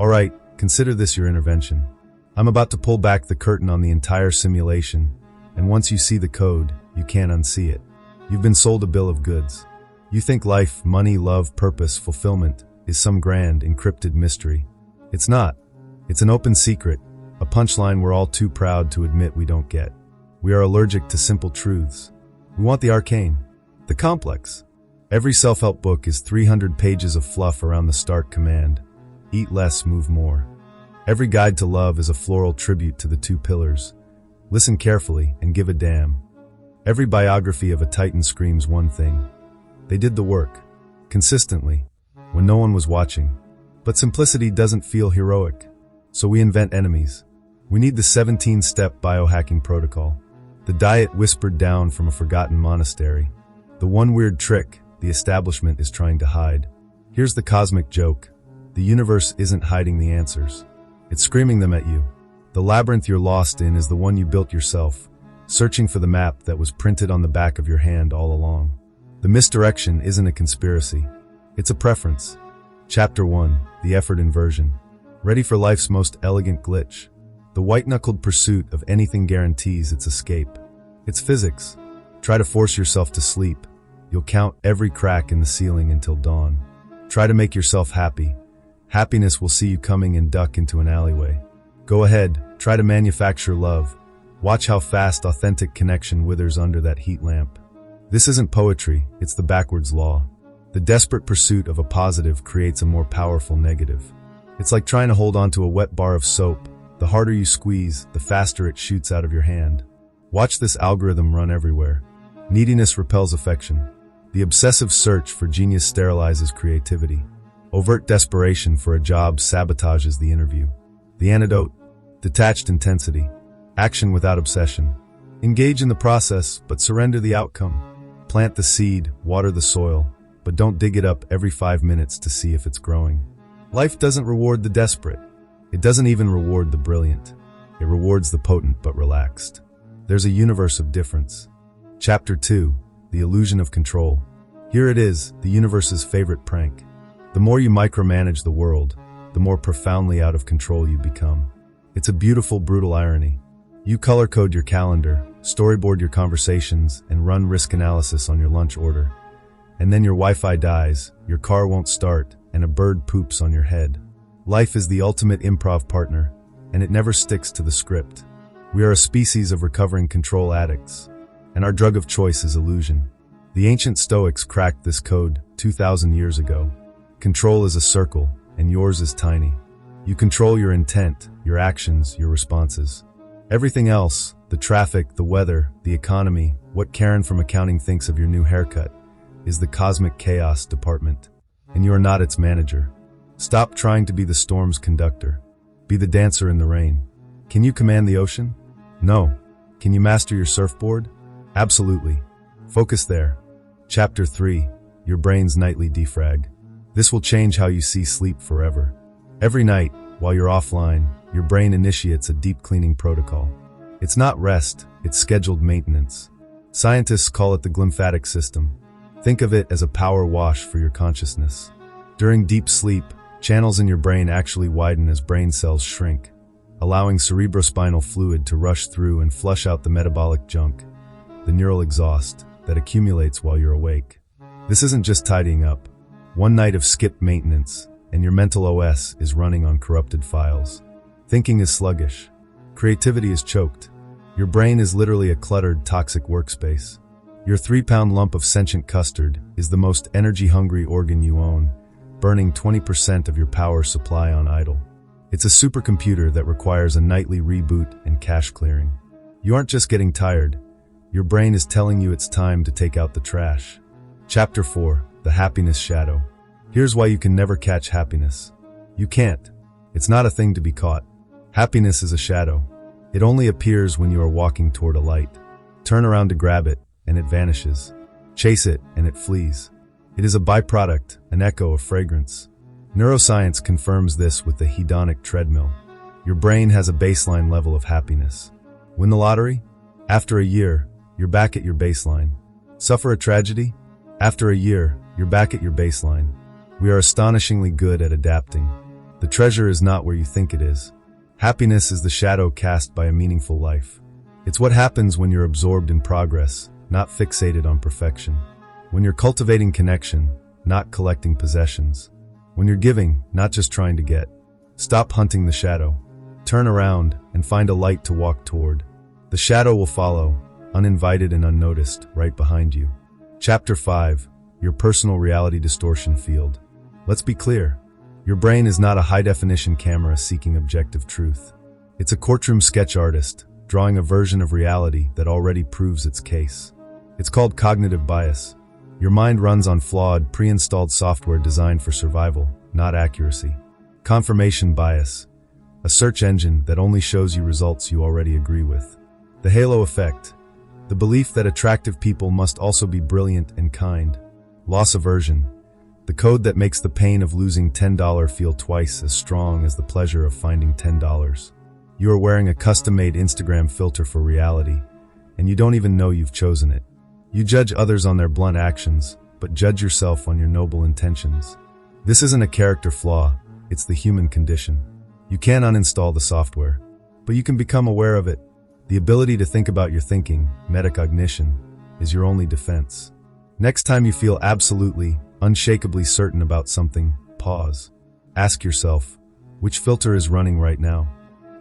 Alright, consider this your intervention. I'm about to pull back the curtain on the entire simulation, and once you see the code, you can't unsee it. You've been sold a bill of goods. You think life, money, love, purpose, fulfillment is some grand, encrypted mystery. It's not. It's an open secret, a punchline we're all too proud to admit we don't get. We are allergic to simple truths. We want the arcane, the complex. Every self-help book is 300 pages of fluff around the start command. Eat less, move more. Every guide to love is a floral tribute to the two pillars. Listen carefully and give a damn. Every biography of a titan screams one thing. They did the work, consistently, when no one was watching. But simplicity doesn't feel heroic, so we invent enemies. We need the 17-step biohacking protocol, the diet whispered down from a forgotten monastery, the one weird trick the establishment is trying to hide. Here's the cosmic joke. The universe isn't hiding the answers. It's screaming them at you. The labyrinth you're lost in is the one you built yourself, searching for the map that was printed on the back of your hand all along. The misdirection isn't a conspiracy. It's a preference. Chapter 1, The Effort Inversion. Ready for life's most elegant glitch. The white-knuckled pursuit of anything guarantees its escape. It's physics. Try to force yourself to sleep. You'll count every crack in the ceiling until dawn. Try to make yourself happy. Happiness will see you coming and duck into an alleyway. Go ahead, try to manufacture love. Watch how fast authentic connection withers under that heat lamp. This isn't poetry, it's the backwards law. The desperate pursuit of a positive creates a more powerful negative. It's like trying to hold onto a wet bar of soap. The harder you squeeze, the faster it shoots out of your hand. Watch this algorithm run everywhere. Neediness repels affection. The obsessive search for genius sterilizes creativity. Overt desperation for a job sabotages the interview. The antidote: detached intensity. Action without obsession. Engage in the process, but surrender the outcome. Plant the seed, water the soil, but don't dig it up every 5 minutes to see if it's growing. Life doesn't reward the desperate. It doesn't even reward the brilliant. It rewards the potent but relaxed. There's a universe of difference. Chapter 2, The Illusion of Control. Here it is, the universe's favorite prank. The more you micromanage the world, the more profoundly out of control you become. It's a beautiful, brutal irony. You color code your calendar, storyboard your conversations, and run risk analysis on your lunch order. And then your Wi-Fi dies, your car won't start, and a bird poops on your head. Life is the ultimate improv partner, and it never sticks to the script. We are a species of recovering control addicts, and our drug of choice is illusion. The ancient Stoics cracked this code 2,000 years ago. Control is a circle, and yours is tiny. You control your intent, your actions, your responses. Everything else, the traffic, the weather, the economy, what Karen from accounting thinks of your new haircut, is the cosmic chaos department, and you are not its manager. Stop trying to be the storm's conductor. Be the dancer in the rain. Can you command the ocean? No. Can you master your surfboard? Absolutely. Focus there. Chapter 3, Your Brain's Nightly Defrag. This will change how you see sleep forever. Every night, while you're offline, your brain initiates a deep cleaning protocol. It's not rest, it's scheduled maintenance. Scientists call it the glymphatic system. Think of it as a power wash for your consciousness. During deep sleep, channels in your brain actually widen as brain cells shrink, allowing cerebrospinal fluid to rush through and flush out the metabolic junk, the neural exhaust, that accumulates while you're awake. This isn't just tidying up. One night of skipped maintenance, and your mental OS is running on corrupted files. Thinking is sluggish. Creativity is choked. Your brain is literally a cluttered, toxic workspace. Your 3-pound lump of sentient custard is the most energy-hungry organ you own, burning 20% of your power supply on idle. It's a supercomputer that requires a nightly reboot and cache clearing. You aren't just getting tired. Your brain is telling you it's time to take out the trash. Chapter 4, The Happiness Shadow. Here's why you can never catch happiness. You can't. It's not a thing to be caught. Happiness is a shadow. It only appears when you are walking toward a light. Turn around to grab it, and it vanishes. Chase it, and it flees. It is a byproduct, an echo of fragrance. Neuroscience confirms this with the Hedonic Treadmill. Your brain has a baseline level of happiness. Win the lottery? After a year, you're back at your baseline. Suffer a tragedy? After a year, you're back at your baseline. We are astonishingly good at adapting. The treasure is not where you think it is. Happiness is the shadow cast by a meaningful life. It's what happens when you're absorbed in progress, not fixated on perfection. When you're cultivating connection, not collecting possessions. When you're giving, not just trying to get. Stop hunting the shadow. Turn around and find a light to walk toward. The shadow will follow, uninvited and unnoticed, right behind you. Chapter 5. Your personal reality distortion field. Let's be clear. Your brain is not a high-definition camera seeking objective truth. It's a courtroom sketch artist, drawing a version of reality that already proves its case. It's called cognitive bias. Your mind runs on flawed, pre-installed software designed for survival, not accuracy. Confirmation bias. A search engine that only shows you results you already agree with. The halo effect. The belief that attractive people must also be brilliant and kind. Loss aversion. The code that makes the pain of losing $10 feel twice as strong as the pleasure of finding $10. You are wearing a custom-made Instagram filter for reality, and you don't even know you've chosen it. You judge others on their blunt actions, but judge yourself on your noble intentions. This isn't a character flaw, it's the human condition. You can't uninstall the software, but you can become aware of it. The ability to think about your thinking, metacognition, is your only defense. Next time you feel absolutely, unshakably certain about something, pause. Ask yourself, which filter is running right now?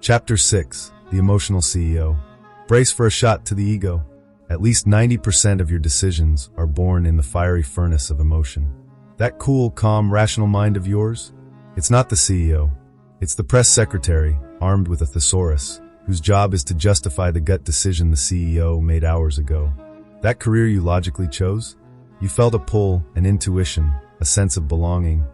Chapter 6. The Emotional CEO. Brace for a shot to the ego. At least 90% of your decisions are born in the fiery furnace of emotion. That cool, calm, rational mind of yours? It's not the CEO. It's the press secretary, armed with a thesaurus, whose job is to justify the gut decision the CEO made hours ago. That career you logically chose? You felt a pull, an intuition, a sense of belonging,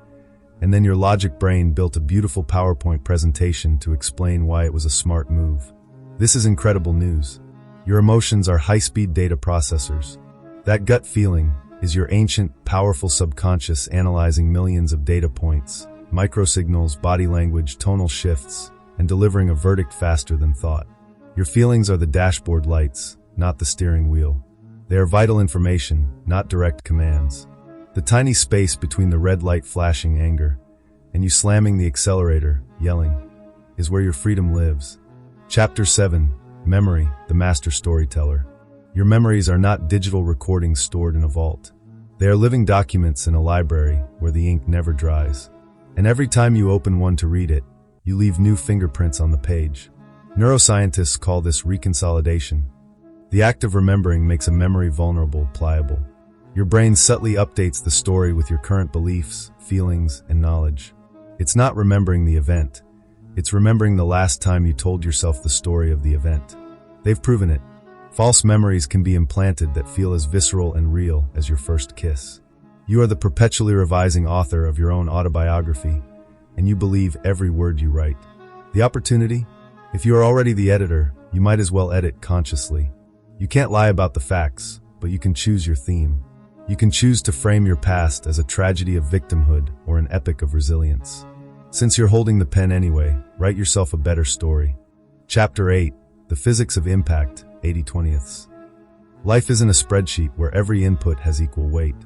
and then your logic brain built a beautiful PowerPoint presentation to explain why it was a smart move. This is incredible news. Your emotions are high-speed data processors. That gut feeling is your ancient, powerful subconscious analyzing millions of data points, microsignals, body language, tonal shifts, and delivering a verdict faster than thought. Your feelings are the dashboard lights, not the steering wheel. They are vital information, not direct commands. The tiny space between the red light flashing anger and you slamming the accelerator, yelling, is where your freedom lives. Chapter 7. Memory, the master storyteller. Your memories are not digital recordings stored in a vault. They are living documents in a library where the ink never dries. And every time you open one to read it, you leave new fingerprints on the page. Neuroscientists call this reconsolidation. The act of remembering makes a memory vulnerable, pliable. Your brain subtly updates the story with your current beliefs, feelings, and knowledge. It's not remembering the event. It's remembering the last time you told yourself the story of the event. They've proven it. False memories can be implanted that feel as visceral and real as your first kiss. You are the perpetually revising author of your own autobiography, and you believe every word you write. The opportunity? If you are already the editor, you might as well edit consciously. You can't lie about the facts, but you can choose your theme. You can choose to frame your past as a tragedy of victimhood or an epic of resilience. Since you're holding the pen anyway, write yourself a better story. Chapter 8. The Physics of Impact, 80/20ths. Life isn't a spreadsheet where every input has equal weight.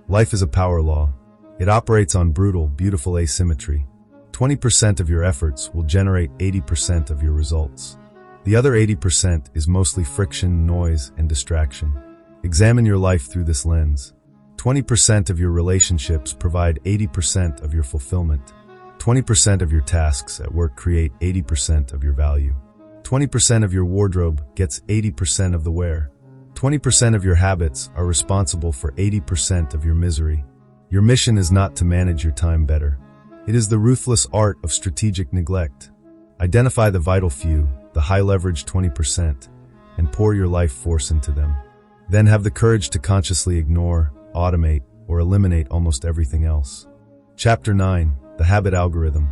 Life is a power law. It operates on brutal, beautiful asymmetry. 20% of your efforts will generate 80% of your results. The other 80% is mostly friction, noise, and distraction. Examine your life through this lens. 20% of your relationships provide 80% of your fulfillment. 20% of your tasks at work create 80% of your value. 20% of your wardrobe gets 80% of the wear. 20% of your habits are responsible for 80% of your misery. Your mission is not to manage your time better. It is the ruthless art of strategic neglect. Identify the vital few, the high-leverage 20%, and pour your life force into them. Then have the courage to consciously ignore, automate, or eliminate almost everything else. Chapter 9. The Habit Algorithm.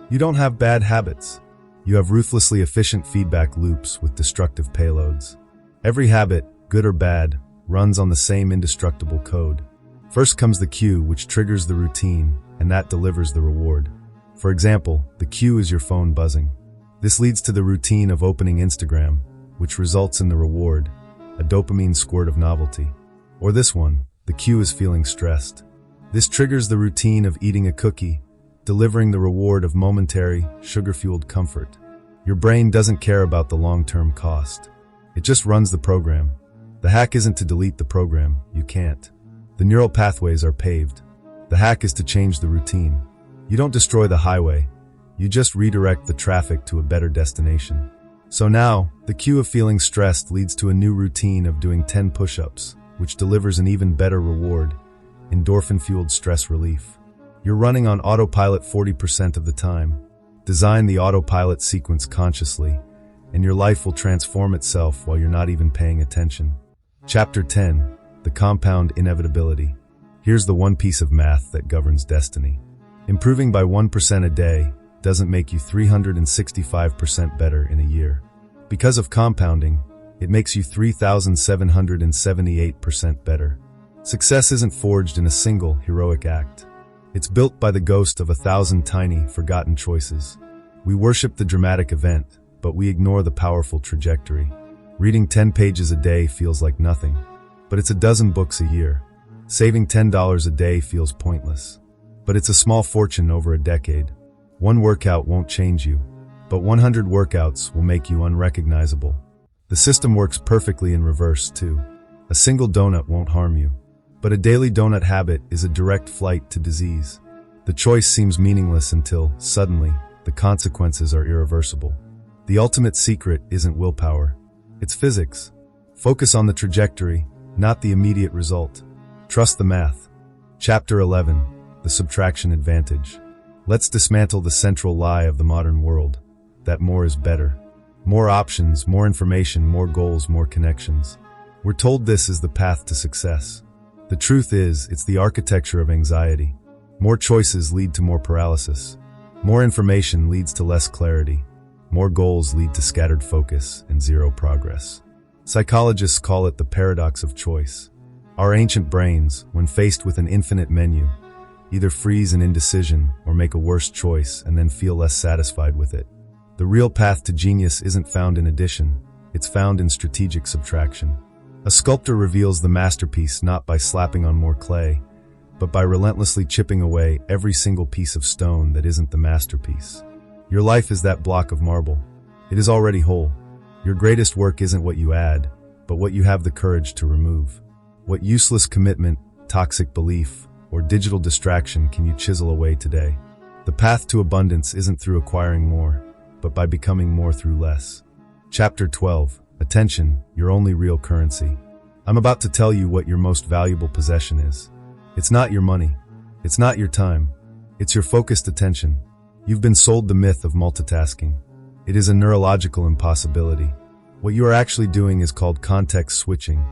You don't have bad habits. You have ruthlessly efficient feedback loops with destructive payloads. Every habit, good or bad, runs on the same indestructible code. First comes the cue, which triggers the routine, and that delivers the reward. For example, the cue is your phone buzzing. This leads to the routine of opening Instagram, which results in the reward, a dopamine squirt of novelty. Or this one, the cue is feeling stressed. This triggers the routine of eating a cookie, delivering the reward of momentary, sugar-fueled comfort. Your brain doesn't care about the long-term cost. It just runs the program. The hack isn't to delete the program. You can't. The neural pathways are paved. The hack is to change the routine. You don't destroy the highway. You just redirect the traffic to a better destination. So now, the cue of feeling stressed leads to a new routine of doing 10 push-ups, which delivers an even better reward, endorphin-fueled stress relief. You're running on autopilot 40% of the time. Design the autopilot sequence consciously, and your life will transform itself while you're not even paying attention. Chapter 10. The Compound Inevitability. Here's the one piece of math that governs destiny. Improving by 1% a day doesn't make you 365% better in a year. Because of compounding, it makes you 3,778% better. Success isn't forged in a single heroic act. It's built by the ghost of 1,000 tiny, forgotten choices. We worship the dramatic event, but we ignore the powerful trajectory. Reading 10 pages a day feels like nothing, but it's a dozen books a year. Saving $10 a day feels pointless, but it's a small fortune over a decade. One workout won't change you, but 100 workouts will make you unrecognizable. The system works perfectly in reverse, too. A single donut won't harm you, but a daily donut habit is a direct flight to disease. The choice seems meaningless until, suddenly, the consequences are irreversible. The ultimate secret isn't willpower. It's physics. Focus on the trajectory, not the immediate result. Trust the math. Chapter 11. The Subtraction Advantage. Let's dismantle the central lie of the modern world, that more is better. More options, more information, more goals, more connections. We're told this is the path to success. The truth is, it's the architecture of anxiety. More choices lead to more paralysis. More information leads to less clarity. More goals lead to scattered focus and zero progress. Psychologists call it the paradox of choice. Our ancient brains, when faced with an infinite menu, either freeze in indecision or make a worse choice and then feel less satisfied with it. The real path to genius isn't found in addition, it's found in strategic subtraction. A sculptor reveals the masterpiece not by slapping on more clay, but by relentlessly chipping away every single piece of stone that isn't the masterpiece. Your life is that block of marble. It is already whole. Your greatest work isn't what you add, but what you have the courage to remove. What useless commitment, toxic belief, or digital distraction can you chisel away today? The path to abundance isn't through acquiring more, but by becoming more through less. Chapter 12. Attention, your only real currency. I'm about to tell you what your most valuable possession is. It's not your money. It's not your time. It's your focused attention. You've been sold the myth of multitasking. It is a neurological impossibility. What you are actually doing is called context switching,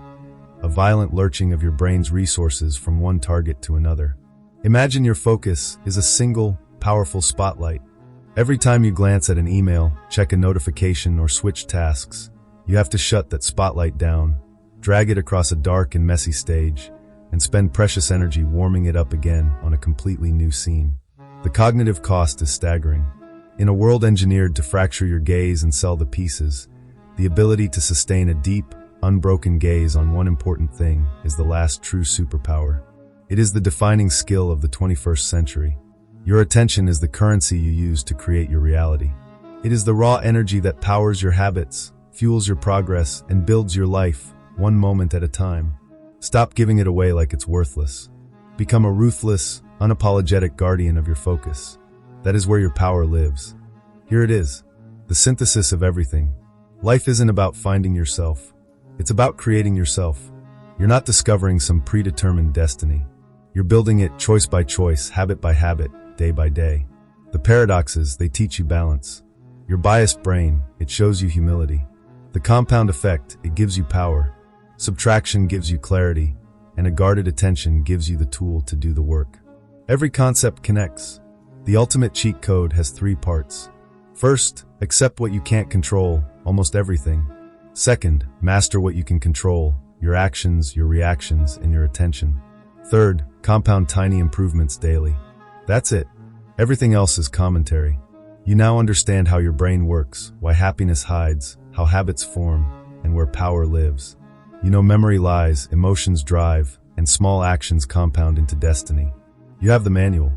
a violent lurching of your brain's resources from one target to another. Imagine your focus is a single, powerful spotlight. Every time you glance at an email, check a notification, or switch tasks, you have to shut that spotlight down, drag it across a dark and messy stage, and spend precious energy warming it up again on a completely new scene. The cognitive cost is staggering. In a world engineered to fracture your gaze and sell the pieces, the ability to sustain a deep, unbroken gaze on one important thing is the last true superpower. It is the defining skill of the 21st century. Your attention is the currency you use to create your reality. It is the raw energy that powers your habits, fuels your progress, and builds your life, one moment at a time. Stop giving it away like it's worthless. Become a ruthless, unapologetic guardian of your focus. That is where your power lives. Here it is, the synthesis of everything. Life isn't about finding yourself. It's about creating yourself. You're not discovering some predetermined destiny. You're building it choice by choice, habit by habit, day by day. The paradoxes, they teach you balance. Your biased brain, it shows you humility. The compound effect, it gives you power. Subtraction gives you clarity, and a guarded attention gives you the tool to do the work. Every concept connects. The ultimate cheat code has 3 parts. First, accept what you can't control, almost everything. Second, master what you can control, your actions, your reactions, and your attention. Third, compound tiny improvements daily. That's it. Everything else is commentary. You now understand how your brain works, why happiness hides, how habits form, and where power lives. You know memory lies, emotions drive, and small actions compound into destiny. You have the manual.